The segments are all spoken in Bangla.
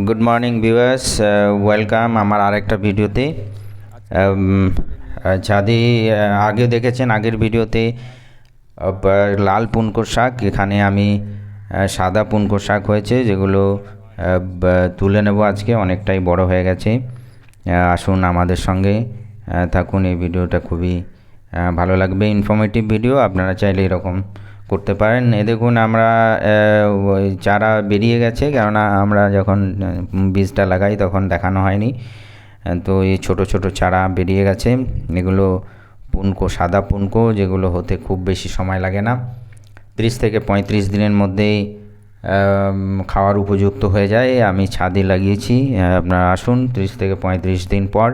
গুড মর্নিং ভিউয়ার্স, ওয়েলকাম আমার আরেকটা ভিডিওতে। যদি আগে দেখেছেন আগের ভিডিওতে লাল পুনকো শাক, এখানে আমি সাদা পুনকো শাক হয়েছে যেগুলো তুলে নেব আজকে, অনেকটাই বড় হয়ে গেছে। আসুন আমাদের সঙ্গে থাকুন, এই ভিডিওটা খুবই ভালো লাগবে, ইনফরমেটিভ ভিডিও। আপনারা চাইলে এরকম করতে পারেন। দেখুন আমরা ওই চারা বেরিয়ে গেছে, কেননা আমরা যখন বীজটা লাগাই তখন দেখানো হয়নি। তো এই ছোট ছোট চারা বেরিয়ে গেছে, এগুলো পুনকো, সাদা পুনকো, যেগুলো হতে খুব বেশি সময় লাগে না, 30 থেকে 35 দিনের মধ্যেই খাওয়ার উপযুক্ত হয়ে যায়। আমি ছাদে লাগিয়েছি, আপনারা আসুন, 30 থেকে 35 দিন পর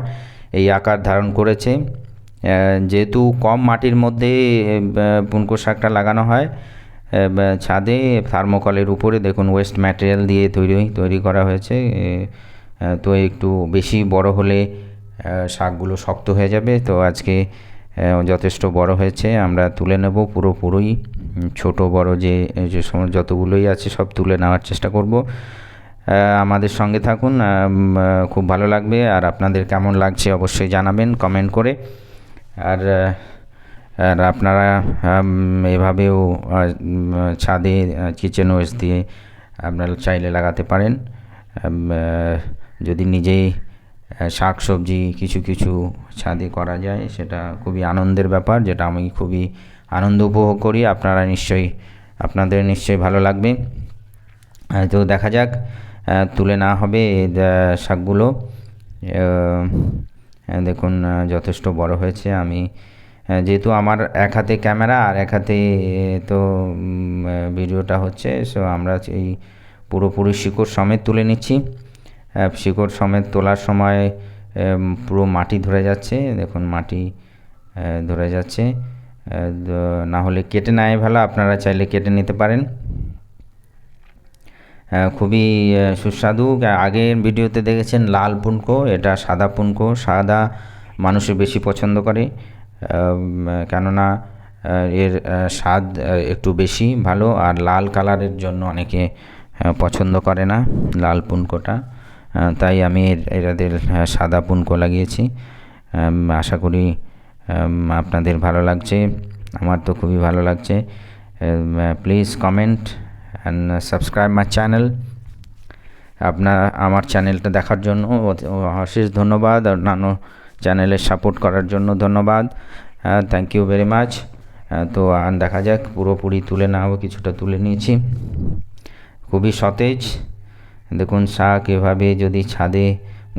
এই আকার ধারণ করেছে। যেহেতু কম মাটির মধ্যে পুনকো শাকটা লাগানো হয়, ছাদে থার্মোকলের উপরে দেখুন ওয়েস্ট ম্যাটেরিয়াল দিয়ে তৈরি করা হয়েছে। তো একটু বেশি বড় হলে শাকগুলো শক্ত হয়ে যাবে। তো আজকে যথেষ্ট বড় হয়েছে, আমরা তুলে নেব পুরোপুরি। ছোট বড় যে সময় যতগুলোই আছে সব তুলে নেওয়ার চেষ্টা করব। আমাদের সঙ্গে থাকুন, খুব ভালো লাগবে। আর আপনাদের কেমন লাগছে অবশ্যই জানাবেন কমেন্ট করে। আর আপনারা এভাবেও ছাদে কিচেন ওয়েস্ট দিয়ে আপনারা চাইলে লাগাতে পারেন। যদি নিজেই শাক সবজি কিছু কিছু ছাদে করা যায়, সেটা খুবই আনন্দের ব্যাপার, যেটা আমি খুবই আনন্দ উপভোগ করি। আপনাদের নিশ্চয়ই ভালো লাগবে। তো দেখা যাক, তুলে না হবে শাকগুলো। দেখুন যথেষ্ট বড় হয়েছে। আমি যেহেতু আমার এক হাতে ক্যামেরা আর এক হাতে তো ভিডিওটা হচ্ছে, সো আমরা এই পুরোপুরি শিকড় সমেত তুলে নিচ্ছি। শিকড় সমেত তোলার সময় পুরো মাটি ধরে যাচ্ছে, দেখুন মাটি ধরে যাচ্ছে। না হলে কেটে নেয় ভালো, আপনারা চাইলে কেটে নিতে পারেন। খুবই সুস্বাদু। আগের ভিডিওতে দেখেছেন লাল পুনকো, এটা সাদা পুনকো। সাদা মানুষে বেশি পছন্দ করে, কেননা এর স্বাদ একটু বেশি ভালো। আর লাল কালারের জন্য অনেকে পছন্দ করে না লাল পুনকোটা, তাই আমি এদের সাদা পুনকো লাগিয়েছি। আশা করি আপনাদের ভালো লাগছে, আমার তো খুবই ভালো লাগছে। Please comment and subscribe my channel. আমার চ্যানেলটা দেখার জন্য অশেষ ধন্যবাদ, অন্যান্য চ্যানেলের সাপোর্ট করার জন্য ধন্যবাদ। Thank you very much. তো দেখা যাক, পুরোপুরি তুলে নেওয়া, কিছুটা তুলে নিয়েছি। খুবই সতেজ। দেখুন শাক এভাবে যদি ছাদে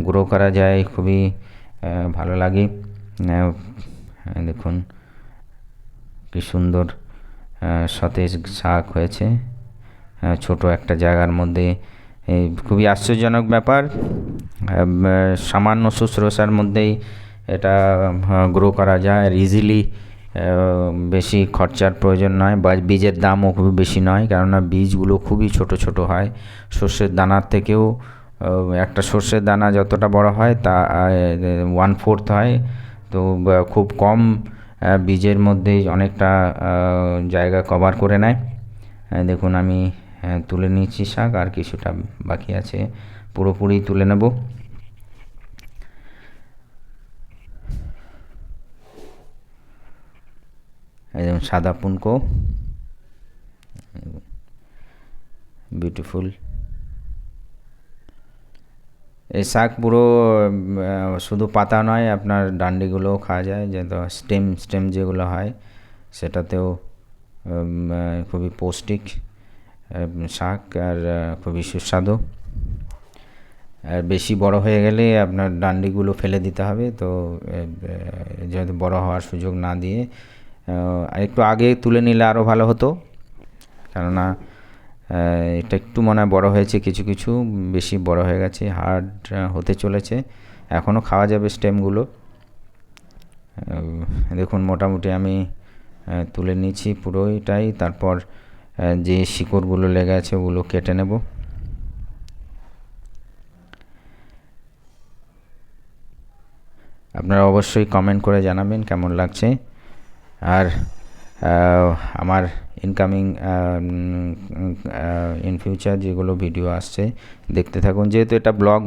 গ্রো করা যায় খুবই ভালো লাগে। দেখুন কি সুন্দর সতেজ শাক হয়েছে ছোট একটা জায়গার মধ্যে। খুবই আশ্চর্যজনক ব্যাপার, সামান্য শুশ্রূষার মধ্যেই এটা গ্রো করা যায় আর ইজিলি। বেশি খরচার প্রয়োজন নয়, বা বীজের দামও খুব বেশি নয়, কেননা বীজগুলো খুবই ছোট ছোট হয়। সর্ষের দানার থেকেও একটা সর্ষের দানা যতটা বড় হয় তা 1/4 হয়। তো খুব কম বীজের মধ্যেই অনেকটা জায়গা কভার করে নেয়। দেখুন আমি তুলে নিয়েছি শাক, আর কিছুটা বাকি আছে, পুরোপুরি তুলে নেব। একদম সাদা পুনকো, বিউটিফুল। এই শাক পুরো শুধু পাতা নয়, আপনার ডান্ডিগুলোও খাওয়া যায়, যেহেতু স্টেম যেগুলো হয় সেটাতেও খুবই পৌষ্টিক শাক, আর খুবই সুস্বাদু। আর বেশি বড় হয়ে গেলে আপনার ডান্ডিগুলো ফেলে দিতে হবে। তো যেহেতু বড় হওয়ার সুযোগ না দিয়ে আর একটু আগে তুলে নিলে আরও ভালো হতো, কেননা এটা একটু মনে হয় বড় হয়েছে, কিছু কিছু বেশি বড় হয়ে গেছে, হার্ড হতে চলেছে। এখনও খাওয়া যাবে স্টেমগুলো। দেখুন মোটামুটি আমি তুলে নিয়েছি পুরোটাই। তারপর যে শিকড়গুলো লেগে আছে ওগুলো কেটে নেব। আপনারা অবশ্যই কমেন্ট করে জানাবেন কেমন লাগছে। আর আমার ইনকামিং ইন ফিউচার যেগুলো ভিডিও আসছে দেখতে থাকুন। যেহেতু এটা ব্লগ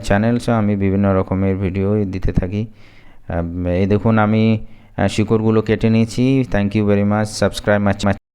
চ্যানেল, সো আমি বিভিন্ন রকমের ভিডিও দিতে থাকি। এই দেখুন আমি শিকড়গুলো কেটে নিয়েছি। Thank you very much, subscribe much.